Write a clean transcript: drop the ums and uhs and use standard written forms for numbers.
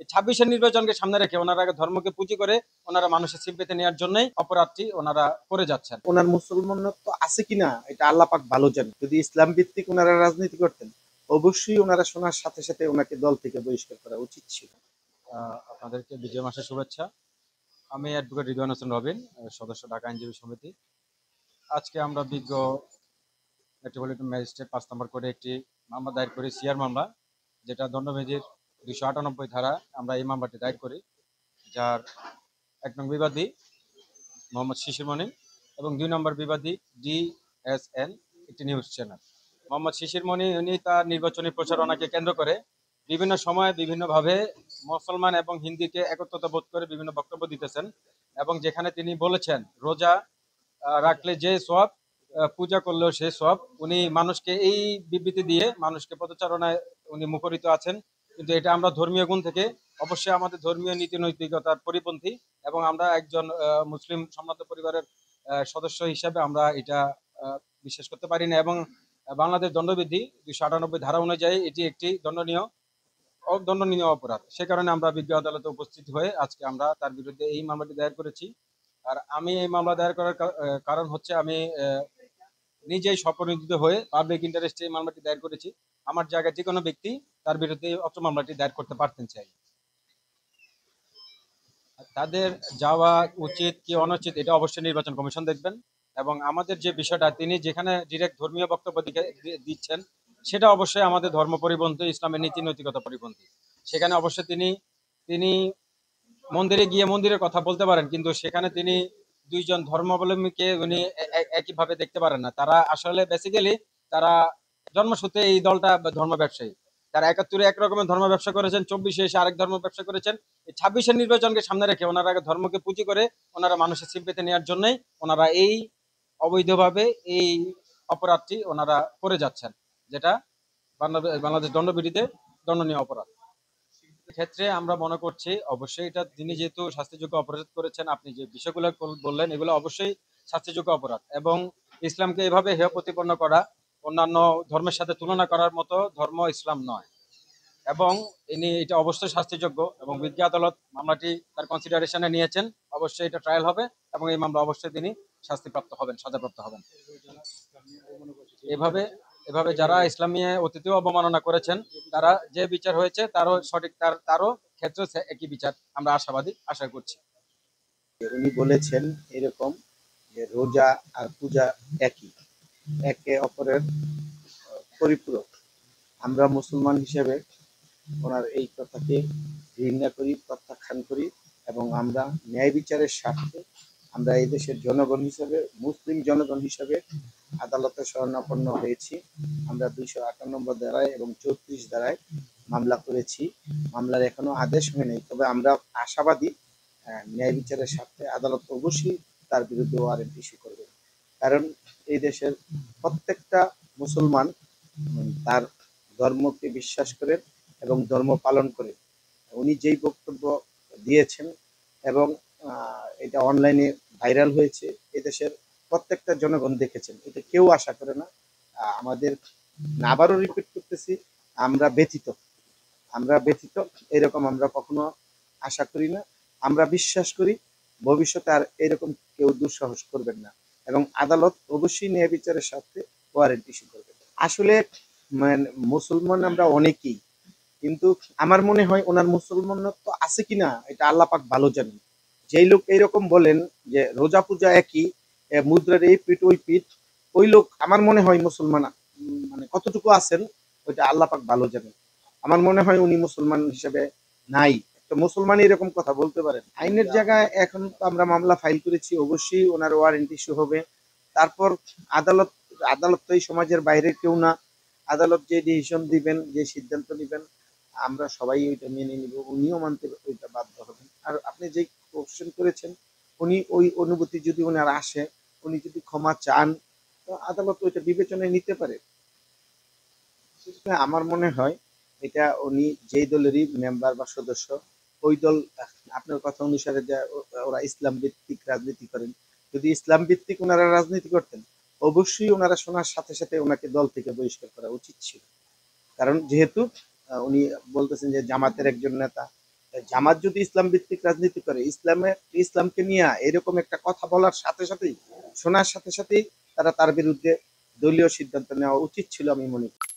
এই ২৬-এর নির্বাচনকে সামনে রেখে ওনারা ধর্মকে পুঁজি করে ওনারা মানুষের সিম্পেথি নেওয়ার জন্যই অপরাধটি ওনারা করে যাচ্ছেন। ওনার মুসলমানত্ব আছে কিনা এটা আল্লাহ পাক ভালো জানেন। যদি ইসলাম ভিত্তিক ওনারা রাজনীতি করতেন, অবশ্যই ওনারা শোনার সাথে সাথে ওনাকে দল থেকে বহিষ্কার করা উচিত ছিল। আপনাদেরকে বিজয় মাসের শুভেচ্ছা। আমি অ্যাডভোকেট রিদওয়ান হোসেন রবিন, সদস্য ঢাকা আইনজীবী সমিতি। আজকে আমরা বিজ্ঞ মেট্রোপলিটন ম্যাজিস্ট্রেট ৫ নম্বর কোর্টে একটি মামলা দায়ের করি, সিআর মামলা, যেটা দণ্ডবিধির ২৯৮ ধারা আমরা এই মামলাটি দায়ের করি, যার ১ নং বিবাদী মোহাম্মদ শিশির মনি এবং ২ নম্বর বিবাদী DSN, একটি নিউজ চ্যানেল। মোহাম্মদ শিশির মনি উনি তার নির্বাচনী প্রচারণাকে কেন্দ্র করে বিভিন্ন সময়ে বিভিন্নভাবে মুসলমান এবং হিন্দুকে একত্রতা বোধ করে বিভিন্ন বক্তব্য দিতেছেন, এবং যেখানে তিনি বলেছেন রোজা রাখলে যে সওয়াব, পূজা করলেও সে সওয়াব, উনি মানুষকে এই বিবৃতি দিয়ে মানুষকে প্রচারণায় উনি মুখরিত আছেন। কিন্তু এটা আমরা ধর্মীয় গুণ থেকে অবশ্যই আমাদের ধর্মীয় নীতি নৈতিকতার পরিপন্থী, এবং আমরা একজন মুসলিম সম্মত পরিবারের সদস্য হিসাবে আমরা এটা বিশ্বাস করতে পারি না, এবং বাংলাদেশ দণ্ডবিধি ২৯৮ ধারা অনুযায়ী এটি একটি দণ্ডনীয় অপরাধ। সে কারণে আমরা বিজ্ঞ আদালতে উপস্থিত হয়ে আজকে আমরা তার বিরুদ্ধে এই মামলাটি দায়ের করেছি। আর আমি এই মামলা দায়ের করার কারণ হচ্ছে আমি নিজেই স্বপ্রণোদিত হয়ে পাবলিক ইন্টারেস্টে এই মামলাটি দায়ের করেছি। আমার জায়গায় যে কোনো ব্যক্তি তার বিরুদ্ধে অত্র মামলাটি দায়ের করতে পারতেন চাই। তাদের যাওয়া উচিত কি অনুচিত এটা অবশ্যই নির্বাচন কমিশন দেখবেন, এবং আমাদের যে বিষয়টা তিনি যেখানে ডিরেক্ট ধর্মীয় বক্তব্য দিচ্ছেন সেটা অবশ্যই আমাদের ধর্ম পরিপন্থী, ইসলামের নীতি নৈতিকতা পরিপন্থী। সেখানে অবশ্যই তিনি মন্দিরে গিয়ে মন্দিরের কথা বলতে পারেন, কিন্তু সেখানে তিনি দুইজন ধর্মাবলম্বীকে উনি একইভাবে দেখতে পারেন না। তারা আসলে বেসিক্যালি তারা জন্মসূত্রে এই দলটা ধর্ম ব্যবসায়ী। তারা ৭১-এ একরকমের ধর্ম ব্যবসা করেছেন, ২৪-এ এসে আরেক ধর্ম ব্যবসা করেছেন। এই ২৬-এর নির্বাচনকে সামনে রেখে ওনারা ধর্মকে পুঁজি করে ওনারা মানুষের সিম্পেথি নেওয়ার জন্যই ওনারা এই অবৈধভাবে এই অপরাধটি ওনারা করে যাচ্ছেন, যেটা বাংলাদেশ দণ্ডবিধিতে দণ্ডনীয় অপরাধ। ক্ষেত্রে আমরা মনে করছি অবশ্যই এটা তিনি যেহেতু শাস্তিযোগ্য অপরাধ করেছেন, আপনি যে বিষয়গুলো বললেন এগুলো অবশ্যই শাস্তিযোগ্য অপরাধ, এবং ইসলামকে এভাবে হেয় প্রতিপন্ন করা, অন্যান্য ধর্মের সাথে তুলনা করার মতো ধর্ম ইসলাম নয়, এবং ইনি এটা অবশ্যই শাস্তিযোগ্য, এবং বিজ্ঞ আদালত মামলাটি তার কনসিডারেশনে নিয়েছেন। অবশ্যই এটা ট্রায়াল হবে এবং এই মামলা অবশ্যই তিনি শাস্তিপ্রাপ্ত হবেন, সাজাপ্রাপ্ত হবেন। এভাবে এভাবে যারা ইসলামী অতীতেও অবমাননা করেছেন, তারা যে বিচার হয়েছে তারও সঠিক তারও ক্ষেত্রে একই বিচার আমরা আশা করছি। উনি বলেছেন এরকম যে রোজা আর পূজা একই, একে অপরের পরিপূরক। আমরা মুসলমান হিসেবে ওনার এই কথাকে ঘৃণা করি, প্রত্যাখ্যান করি, এবং আমরা ন্যায় বিচারের স্বার্থে আমরা এই দেশের জনগণ হিসেবে, মুসলিম জনগণ হিসেবে আদালতে শরণাপন্ন হয়েছি। আমরা ২৫৮ ধারায় এবং ৩৪ ধারায় মামলা করেছি। মামলার এখনো আদেশ হয়নি, তবে আমরা আশাবাদী ন্যায় বিচারের স্বার্থে আদালত অবশ্যই তার বিরুদ্ধে ওয়ারেন্ট ইস্যু করবে। কারণ এই দেশের প্রত্যেকটা মুসলমান তার ধর্মকে বিশ্বাস করেন এবং ধর্ম পালন করেন। উনি যেই বক্তব্য দিয়েছেন এবং এটা অনলাইনে ভাইরাল হয়েছে, এদেশের প্রত্যেকটা জনগণ দেখেছেন, এটা কেউ আশা করে না। আমাদের আবারও রিপিট করতেছি, আমরা ব্যথিত, এরকম আমরা কখনো আশা করি না। আমরা বিশ্বাস করি ভবিষ্যতে আর এরকম কেউ দুঃসাহস করবেন না, এবং আদালত অবশ্যই ন্যায় বিচারের সাথে ওয়ারেন্ট ইস্যু করবে। আসলে মুসলমান আমরা অনেকেই, কিন্তু আমার মনে হয় ওনার মুসলমানত্ব আছে কিনা এটা আল্লাহ পাক ভালো জানেন। যেই লোক এইরকম বলেন যে রোজা পূজা একই, মুদ্রার এই পিঠ ওই পিঠ, ওই লোক আমার মনে হয় মুসলমান কতটুকু আছেন ওইটা আল্লাহ পাক ভালো জানেন। আমার মনে হয় উনি মুসলমান হিসেবে নাই। তো মুসলমান এরকম কথা বলতে পারেন। আইনের জায়গায় এখন তো আমরা মামলা ফাইল করেছি, অবশ্যই ওনার ওয়ারেন্ট ইস্যু হবে। তারপর আদালত আদালত তো এই সমাজের বাইরে কেউ না। আদালত যে ডিসিশন দিবেন, যে সিদ্ধান্ত নিবেন, আমরা সবাই ওইটা মেনে নিব, উনিও মানতে ওইটা বাধ্য হবেন। আর আপনি যে কোশ্চেন করেছেন, উনি ওই অনুভূতি যদি ওনার আসে, উনি যদি ক্ষমা চান, তো আদালত ওইটা বিবেচনায় নিতে পারে। আমার মনে হয় এটা উনি যেই দলেরই মেম্বার বা সদস্য, ওই দল, আপনার কথা অনুসারে যে ওরা ইসলাম ভিত্তিক রাজনীতি করেন, যদি ইসলাম ভিত্তিক ওনারা রাজনীতি করতেন, অবশ্যই ওনারা শোনার সাথে সাথে ওনাকে দল থেকে বহিষ্কার করা উচিত ছিল। কারণ যেহেতু উনি বলতেছেন যে জামাতের একজন নেতা, জামাত যদি ইসলাম ভিত্তিক রাজনীতি করে, ইসলামকে নিয়ে এরকম একটা কথা বলার সাথে সাথেই, শোনার সাথে সাথেই তারা তার বিরুদ্ধে দলীয় সিদ্ধান্ত নেওয়া উচিত ছিল আমি মনে করি।